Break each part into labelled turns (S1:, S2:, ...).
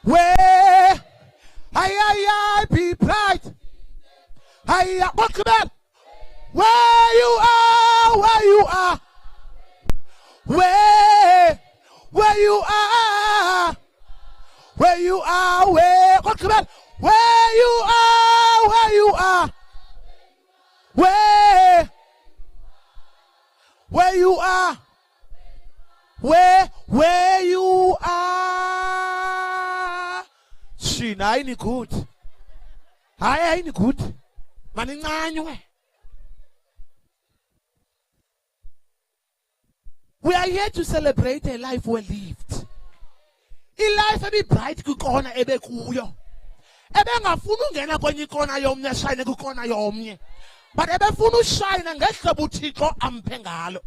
S1: Where I be bright. What come on? Where you are, where you are. Where you are. Where you are, what come on? Where you are, where you are. Where you are. Where you are. Shina, ain't good. I ain't good. We are here to celebrate a life well lived. A life be bright kukona ebe kuyo. Ebe ngafunu ngena kwenye kona yomnye shine kukona yomnye. But ebe funu shine ngehla buthixo ampe ngalo.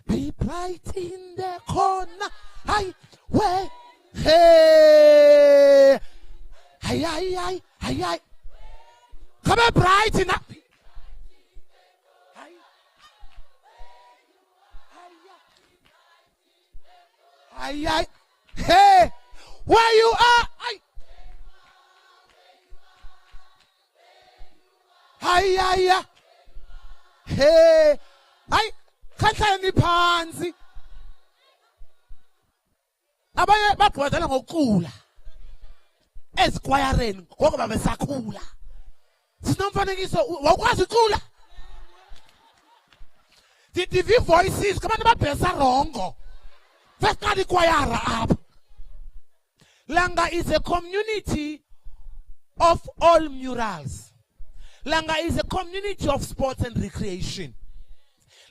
S1: Be bright in the corner. Hi, where? Hey. Hi. Come on, bright enough. Hi. Hey, where you are? Hi. Hey, kanhlani phansi. Abanye babhodlela ngokukhula. Ezikwayareni ngoba besakhula. Sinomfanekiso wakwazi ukukhula. The voices come on babhesa rongo. First kali kwayara up. Langa is a community of all murals. Langa is a community of sports and recreation.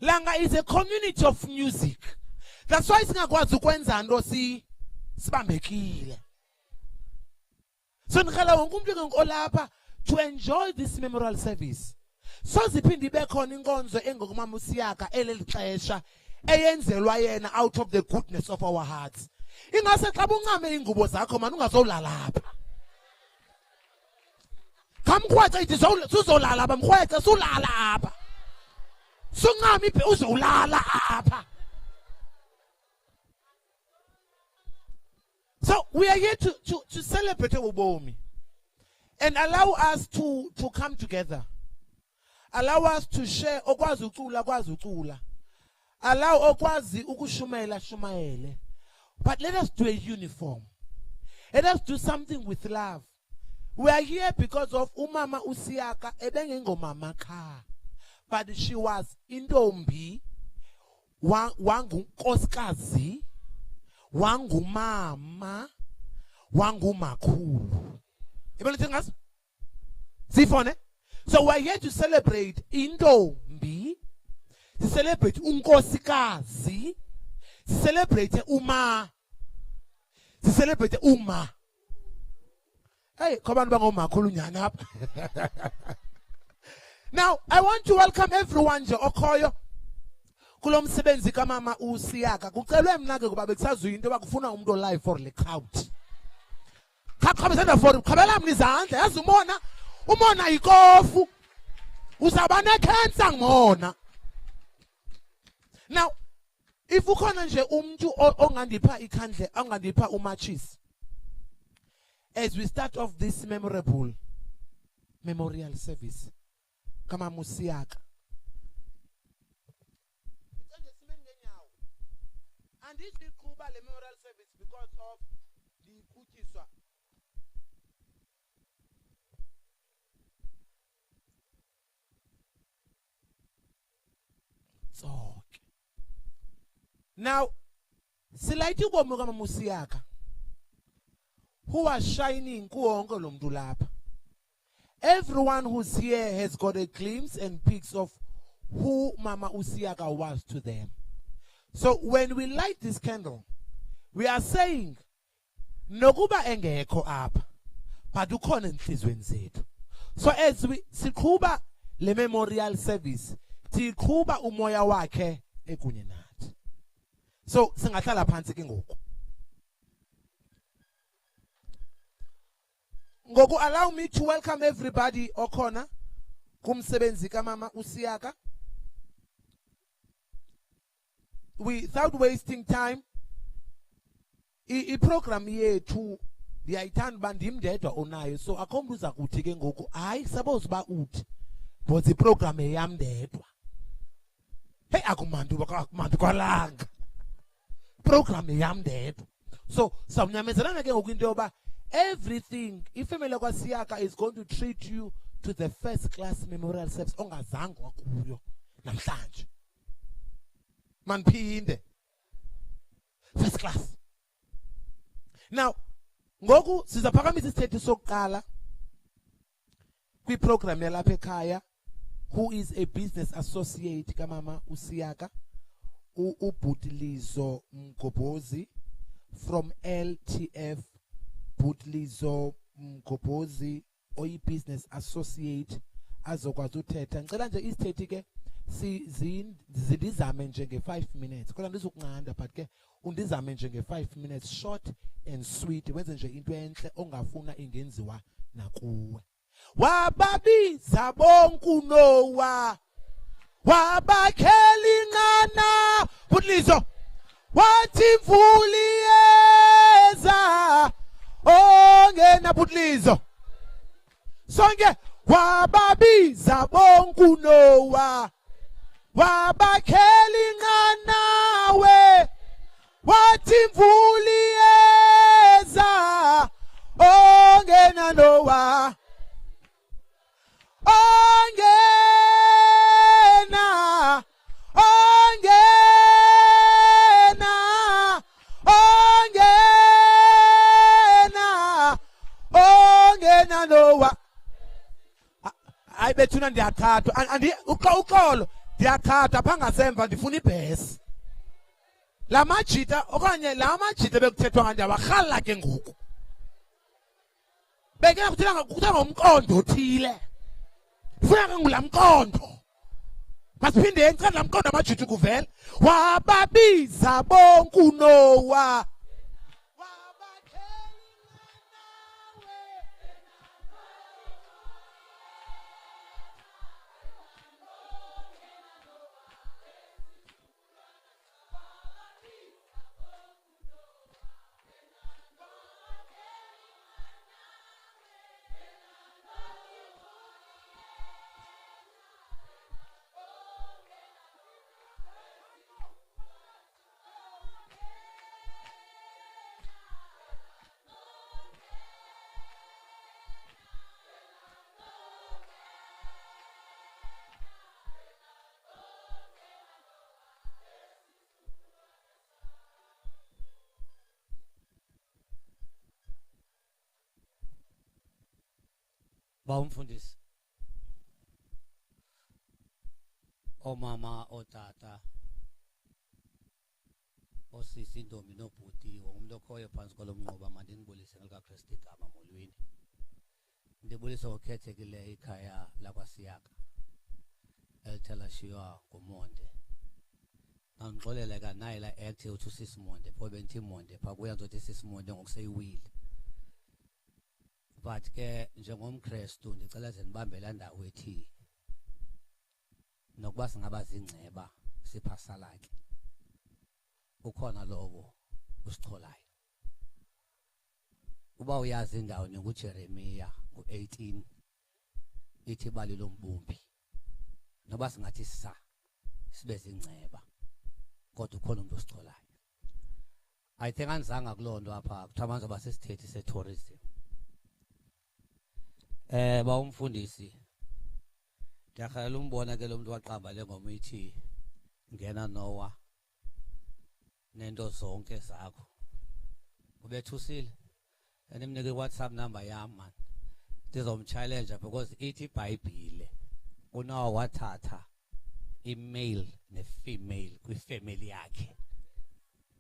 S1: Langa is a community of music. That's why singakwazi ukwenza nto sibambekile. So ngicela wonke umuntu olapha to enjoy this memorial service. So ziphinde ibe khona inkonzo engokumama uSiyaka elelixesha eyenzelwa yena out of the goodness of our hearts. Ingase xa buncame ingubo zakho man ungazolala lapha. Kamkhwetha ithi uzolala lapha mkhwetha sulala lapha. Sungami phe uzolala apha. So we are here to celebrate ubomi and allow us to come together. Allow us to share okwazi ucula. Allow okwazi ukushumela. But let us do a uniform. Let us do something with love. We are here because of umama uSiyaka ebengengomama kha. But she was intombi, wangunkosikazi, wangumama, wangumakhulu. So we are here to celebrate intombi, to celebrate unkosikazi, to celebrate uma, to celebrate uma. Hey, come on, bangomakhulu nyana. Now, I want to welcome everyone nje okhoyo kulo msebenzi kamama uSiyaka. Kucelwe mina ke kuba bekusazwe into bakufuna umuntu live for the crowd. Khabezana for khabela mina izandla yazi umona ikofu. Uzaba necancer ngona. Now, if ukhona nje umuntu ongandipha ikhandle, ongandipha umachis. As we start off this memorable memorial service. Kama Siyaka. And this big Kuba memorial service because of the Kuchiswa. So now silayithi ubomi kama Siyaka who was shining kuwonke lo muntu lapha. Everyone who's here has got a glimpse and pics of who Mama uSiyaka was to them. So when we light this candle, we are saying, Nokuba engekho apha, but ukhona enhlizweni zethu. So as we siqhuba le memorial service, siqhuba umoya wakhe ekunye nathi. So singahlala phansi ke ngoku. Ngoku, allow me to welcome everybody okhona kumsebenzi kamama uSiyaka. Without wasting time, I program yethu ndiyayithanda uba ndim ndedwa onayo, so akho mntu uza kuthi ke ngoku hayi suppose uba uthi because iprogram eyam ndedwa. Hey, akumantu kwalanga program eyam ndedwa. So samnyamezelana ke ngoku into yoba everything ifamily kwaSiyaka is going to treat you to the first class memorial service ongazange wakuyo namhlanje. Manphinde first class. Now ngoku sizaphakamisa isithethi sokuqala kwiprogram yalapha ekhaya, who is a business associate kamama uSiyaka, uBhutlizo Mgobhozi from LTF. Bhutlizo Mgobhozi oyi-business associate azokwazi uthetha. Ngicela nje isithethi ke zindizame nje nge-5 minutes, kodwa ndizokunqanda but ke undizame nje nge-5 minutes, short and sweet, wenze nje into entle ongafuna ingenziwa nakuwe. Wababiza bonke uNowa, wabakhela inqana Bhutlizo, wathi imvula iyeza ongena Bhutlizo sonke. Wababiza bonke uNowa, wabakhela inqana we, wathi imvula iyeza ongena Nowa, ongena, ongena, ongena, ongena Nowa. Hayi bethuna ndiyakhathwa andi uxolo ndiyakhathwa pha ngasemva ndifuna ibhesi. La majita okanye la majita bekuthethwa ngandi awarhala ke ngoku. Bekena kuthela ngomqondo othile. Funa ke ngulamqondo. Masiphinde encane lamqondo amajita kuvela. Wababiza bonke uNowa,
S2: Bawumfundisi, omama, otata, osisi, intombi nobhuti, umuntu okhoyo phansi kwalo mnqoba, mandinibulise ngelikaKristu igama molweni. Ndibulisa ngokukhethekileyo ikhaya lakwaSiyaka elithelashiywa nguMonde. Andixolela ka naye la act uthi usisi Monde, pho benithi Monde pha kuya nzothi sisi Monde ngokuseyiwile. But ke njengomKristu ndicela zenibambe la ndawo ethi nokuba singaba zingceba siphasalake ukhona lowo usicholayo. Uba uyazi indawo ninguJeremiya ku-18 ithi bali lombumbi, noba singathi sibe zingceba kodwa ukhona umuntu osicholayo. I think anizanga kuloo nto apha kuthiwa manzoba sisithethi se-tourism. Bawumfundisi, ndiyakhalela umbona ke lo mntu waqamba le ngoma ithi ngena Nowa nento zonke zakho. Ubethusile ndimnike iWhatsApp number yam man, ndizomchallenge because ithi iBhayibhile uNowa wathatha i-male ne-female kwifamily yakhe,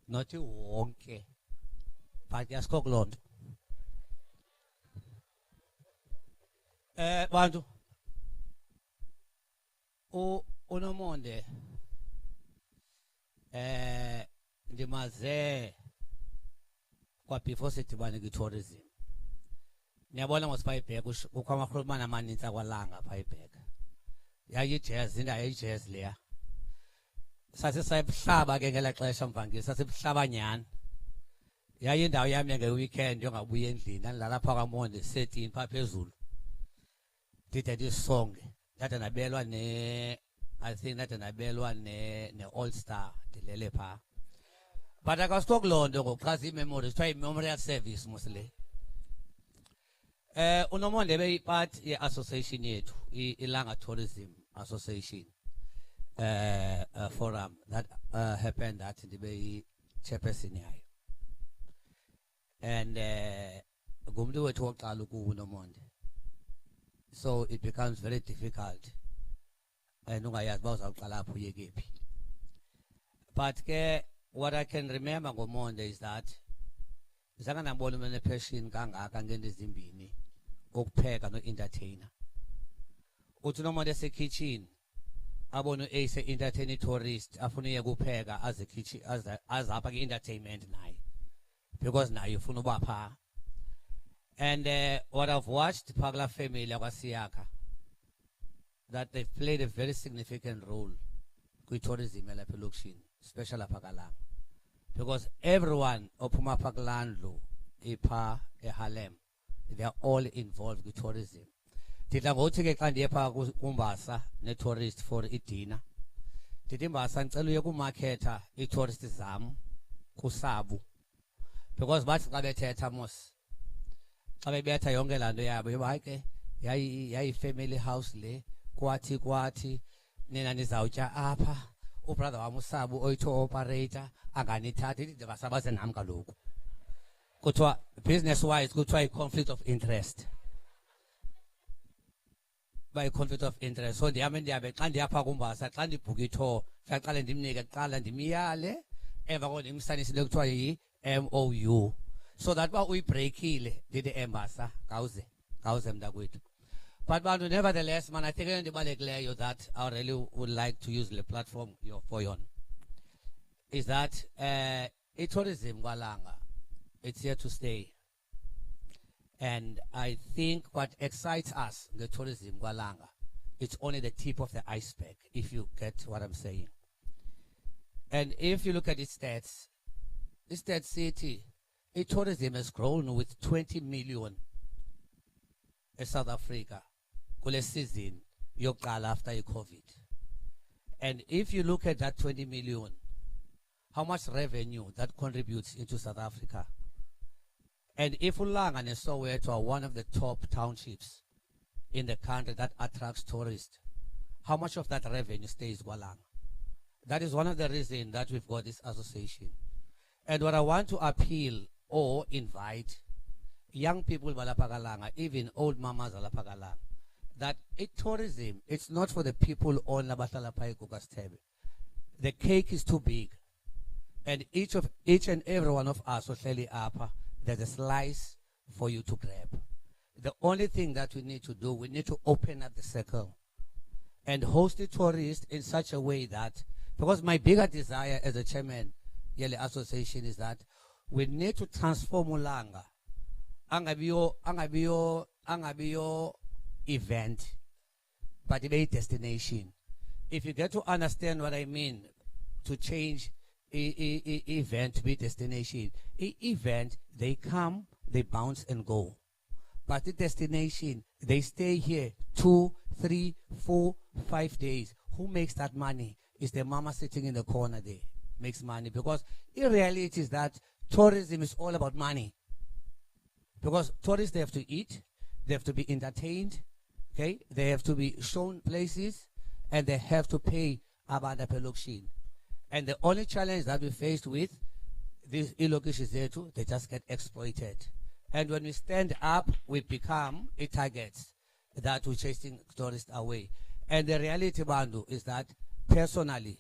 S2: not wonke but yasikho kuloo nto. Bantu uNomonde ndimaze kwa before sidibane kwi-tourism. Niyabona ngosipayibhek kukho amakhulumane amanintsi akwalanga phayibhek. Yayijazz, indawo yayijazz leya. Sasisayibuhlaba ke ngela xesha mvangeli, sasibuhlaba nyani. yayindawo yami nge-weekend yongabuya endlini andilala phaa kwamonde setini phaa phezulu ndide ndisonge ndade nabelwa I think ndade nabelwa ne-all star ndilele phaa but akasitokuloo nto ngokuchaza ii-memories kuthiwa yi-memorial service mosle uNomonde ebeyipart ye-association yethu ilanga tourism association forum that happened that ndibe yi-chairperson yayo and ngumntu wethu wokuqala uNomonde, so it becomes very difficult and ungayazi uba uzawuqala apho uyeke phi. But ke what I can remember ngoMonde is that zange ndambona une-passion kangaka ngento ezimbini, ukupheka no-entertainer. Uthi uNomonde esekitchen abone u-Ace entertain i-tourist afuna uyeka ukupheka aze kitchen aze apha ke-entertainment naye because naye ufuna uba phaa. And what I've watched Pagla family of Siyaka, that they've played a very significant role with tourism elapha, especially Pagalang. Because everyone opuma Paglandlo, Ipa, Harlem, they are all involved with tourism. Tita go to get Kandiapa Umbasa, ne tourist for Itina. Titimba Santelu marketa, a tourist zam, Kusabu. Because that's Tamos. Abe beta yonke lando yabo yobake yayi family house le kwathi nina nizawutya apha ubrother wami uSabu oyitho operator anganithathi ithi basabaze nami kaloku kuthiwa business wise kuthiwa i-conflict of interest by conflict of interest. So ndiyabe xa ndiyapha kumbasa xa ndibhuka itho ngaqale ndimnike kuqala ndimiyale emva koko ndimsanisile kuthiwa yi-MOU. So that what we breakile did the embasa cause mdakwethu. But nevertheless, man, I think that I really would like to use the platform for you is that tourism Gwalanga, it's here to stay. And I think what excites us, the tourism Gwalanga, it's only the tip of the iceberg, if you get what I'm saying. And if you look at its stats city, tourism has grown with 20 million in South Africa kule season yokuqala after COVID. And if you look at that 20 million, how much revenue that contributes into South Africa? And if Ulanga and Soweto are one of the top townships in the country that attracts tourists, how much of that revenue stays Gwalanga? That is one of the reasons that we've got this association. And what I want to appeal or invite young people Balapagalanga, even old mamas Balapagalanga, that tourism, it's not for the people on Labatalapai Kukastebe. The cake is too big. And each and every one of us will tell you up, there's a slice for you to grab. The only thing that we need to do, we need to open up the circle and host the tourists in such a way that, because my bigger desire as a chairman Yele Association is that we need to transform Ulanga. Angabio event, but a destination. If you get to understand what I mean, to change event to be destination. Event, they come, they bounce and go. But the destination, they stay here 2, 3, 4, 5 days. Who makes that money? Is the mama sitting in the corner there. Makes money. Because in reality is that tourism is all about money. Because tourists, they have to eat, they have to be entertained, okay? They have to be shown places, and they have to pay about the pelukshin. And the only challenge that we faced with these locations there too, they just get exploited. And when we stand up, we become a target that we're chasing tourists away. And the reality, Bandu, is that personally,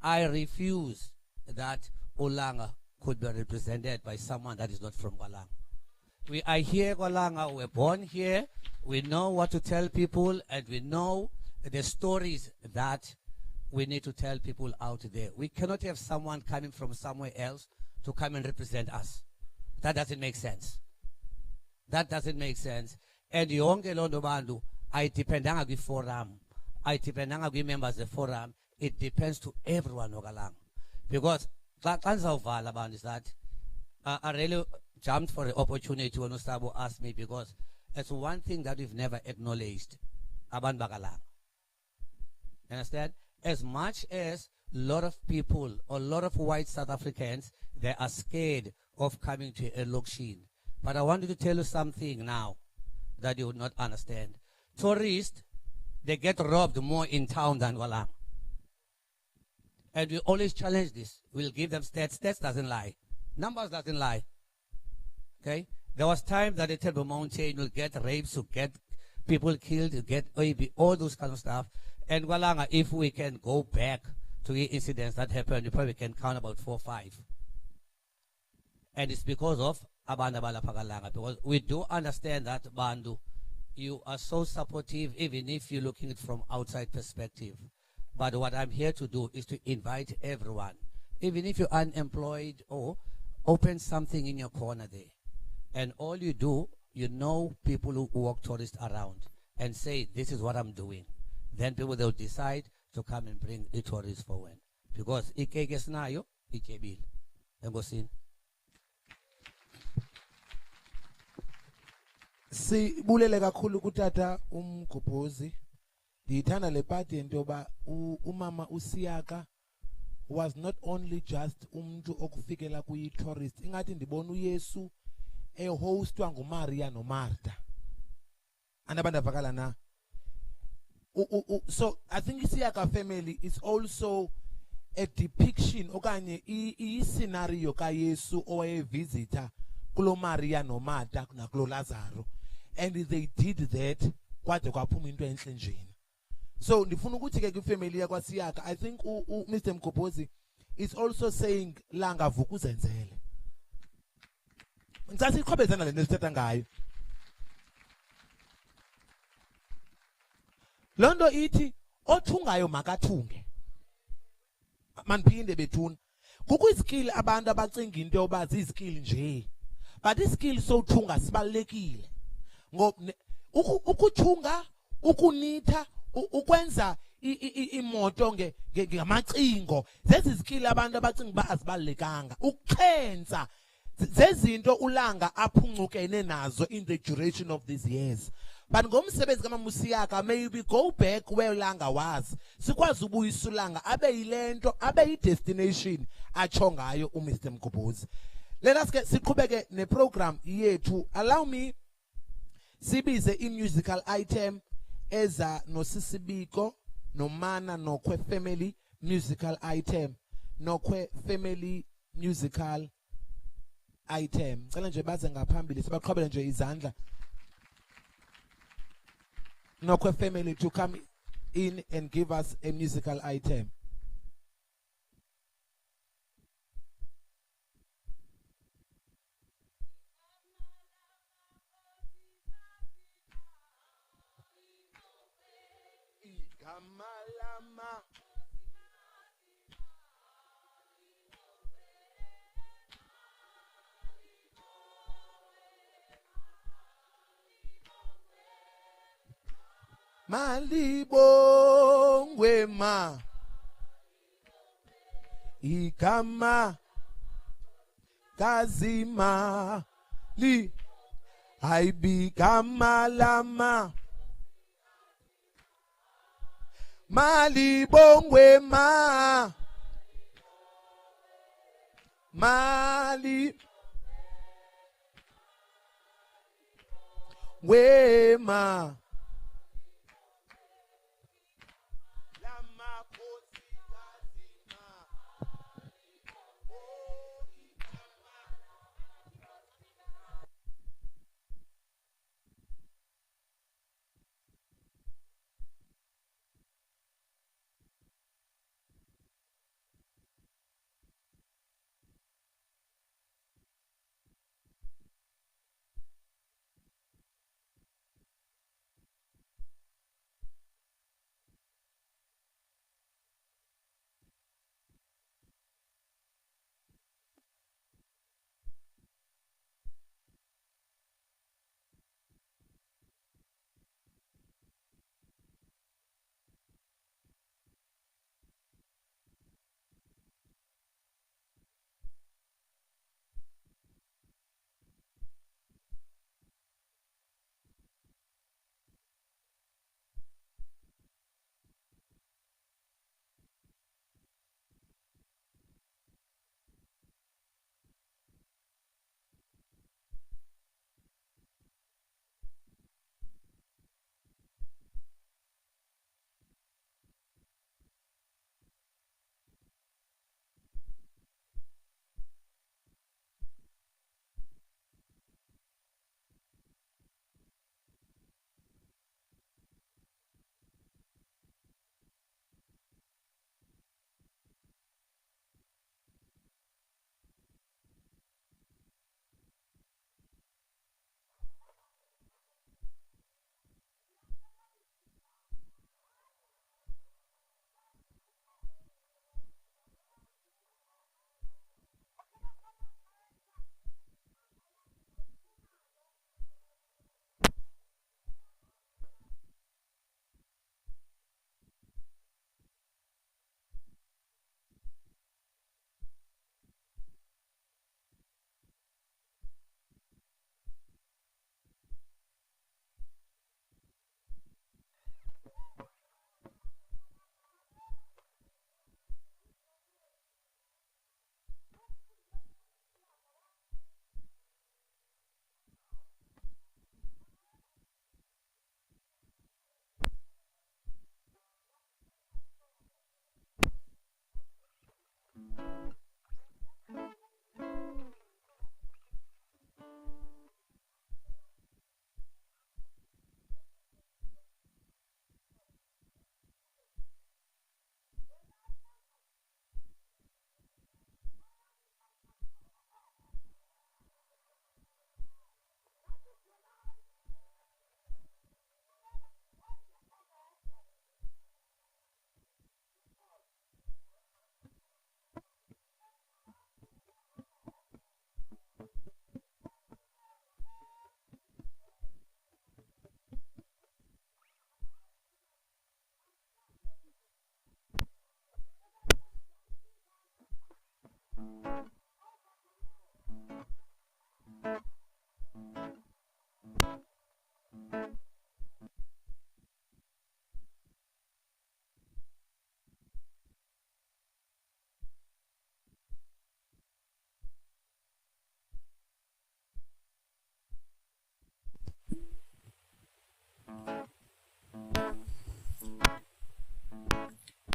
S2: I refuse that Ulanga could be represented by someone that is not from Gwalanga. We are here, Gwalanga, we're born here, we know what to tell people, and we know the stories that we need to tell people out there. We cannot have someone coming from somewhere else to come and represent us. That doesn't make sense. That doesn't make sense. And yonke londo bantu, I dependanga kwi forum. I dependanga kwi members of the forum. It depends to everyone Gwalanga. Because is that I really jumped for the opportunity when Ustabo asked me because it's one thing that we've never acknowledged. Aban Bakalang. Understand? As much as a lot of people or a lot of white South Africans, they are scared of coming to a location. But I wanted to tell you something now that you would not understand. Tourists, they get robbed more in town than Walang. And we always challenge this. We'll give them stats. Stats doesn't lie. Numbers doesn't lie. Okay? There was time that the Table Mountain will get rapes, will get people killed, will get OEB, all those kind of stuff. And Walanga, if we can go back to the incidents that happened, you probably can count about 4 or 5. And it's because of Abanda Bala Pagalanga. Because we do understand that, Bandu, you are so supportive, even if you're looking at it from outside perspective. But what I'm here to do is to invite everyone, even if you're unemployed, or open something in your corner there. And all you do, you know people who walk tourists around and say, this is what I'm doing. Then people, they'll decide to come and bring the tourists forward. Because ikeke sinayo, ikebil. Engosin.
S1: Sibulele kakhulu kutata Mgobhozi. Ndiyithanda le party into yoba umama uSiyaka was not only just umuntu okufikela kwi-tourist. Ingathi ndibona uYesu ehostwa nguMaria noMartha. Anabantu avakala na. So I think Siyaka family is also a depiction okanye i-scenario kaYesu owayevisita kulo Maria noMartha nakulo Lazaro. And they did that kwade kwaphuma into enhle njeni. So ndifuna ukuthi ke kwifamily yakwaSiyaka, I think Mr. Mgobhozi is also saying langa vuka uzenzele. Ngicela siqhubezana le nto sithetha ngayo. Londo ithi othungayo makathunge. Maniphinde bethuna. Kukho iskill abantu abacinga into yoba ziskill nje. But iskill sothunga sibalekile. Ngoba ukuthunga, ukunitha, ukwenza imoto ngamacingo, zezi skill abantu abacinga ba azibalekanga. Ukukhenza zezinto ulanga aphungukene nazo in the duration of these years. But ngomsebenzi kaMamusiyaka, maybe go back where ulanga was. Sikwazi ubuyisa ulanga abe yilento, abe yi-destination atsho ngayo uMr. Mgobhozi. Let us get siqhubeke neprogram yethu. Allow me sibize i-musical item eza noSisibiko nomana nokwe family musical item. Nokwe family musical item. Cela nje baze ngaphambili sibaqhubele nje izandla. Nokwe family to come in and give us a musical item. Ikamalama. Malibongwe ma ikama kazima li aibikama lama malibongwe ma mali wema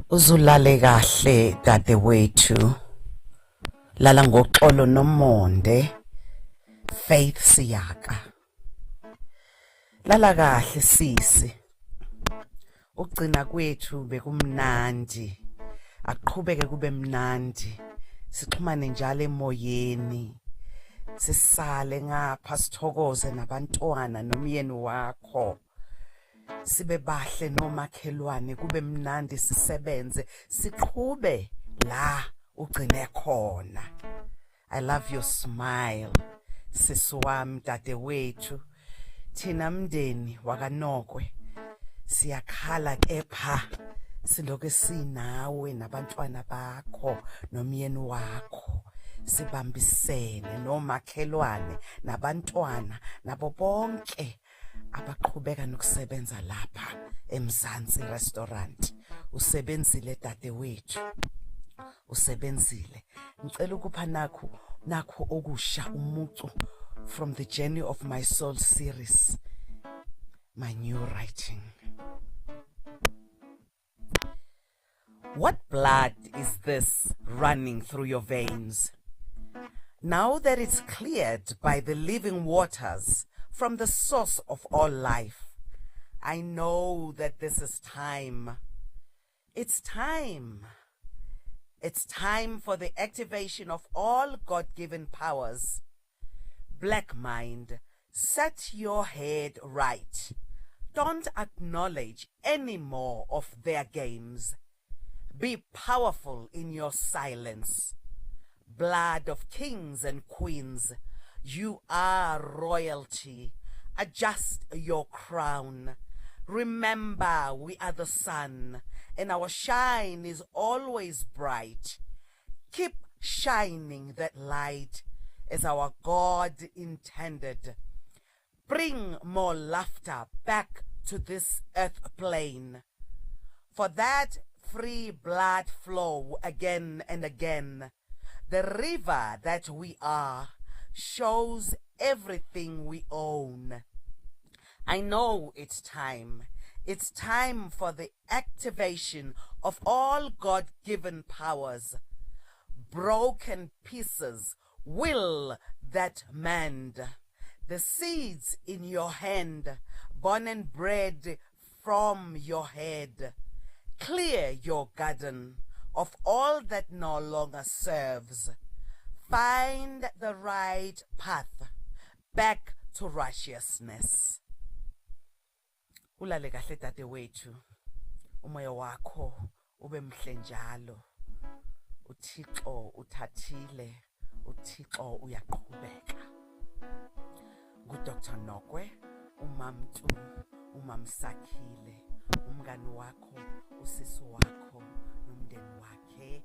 S3: Uzulale kahle dadewethu. Lala ngoxolo Nomonde. Faith Siyaka. Lala kahle sisi. Ugcina kwethu bekumnandi. Aqhubeke kube mnandi. Sixhumane njalo emoyeni. Sisale ngapha sithokoze nabantwana nomyeni wakho. Sibe bahle nomakhelwane kube mnandi sisebenze siqhube la ugcine khona. I love your smile sisi wami dadewethu. Thina mndeni wakanokwe siyakhala kepha siloke sinawe nabantwana bakho nomyeni wakho. Sibambisene nomakhelwane nabantwana nabo bonke abaqhubeka nokusebenza lapha eMzansi restaurant. Usebenzile dadewethu. Usebenzile. Ngicela ukupha nakho okusha umucu from the Journey of My Soul series, my new writing. What blood is this running through your veins? Now that it's cleared by the living waters from the source of all life, I know that this is time. It's time. It's time for the activation of all God-given powers. Black mind, set your head right. Don't acknowledge any more of their games. Be powerful in your silence. Blood of kings and queens, you are royalty. Adjust your crown. Remember, we are the sun, and our shine is always bright. Keep shining that light as our God intended. Bring more laughter back to this earth plane. For that free blood flow again and again. The river that we are shows everything we own. I know it's time. It's time for the activation of all God-given powers. Broken pieces will that mend. The seeds in your hand, born and bred from your head. Clear your garden of all that no longer serves. Find the right path back to righteousness. Ulale kahle dadewethu. Umoya wakho ube mhle njalo. uThixo uthathile. uThixo uyaqhubeka. NguDr. Nokwe, uMamtu, uMamsakhile, umngani wakho, usisi wakho, nomndeni wakhe.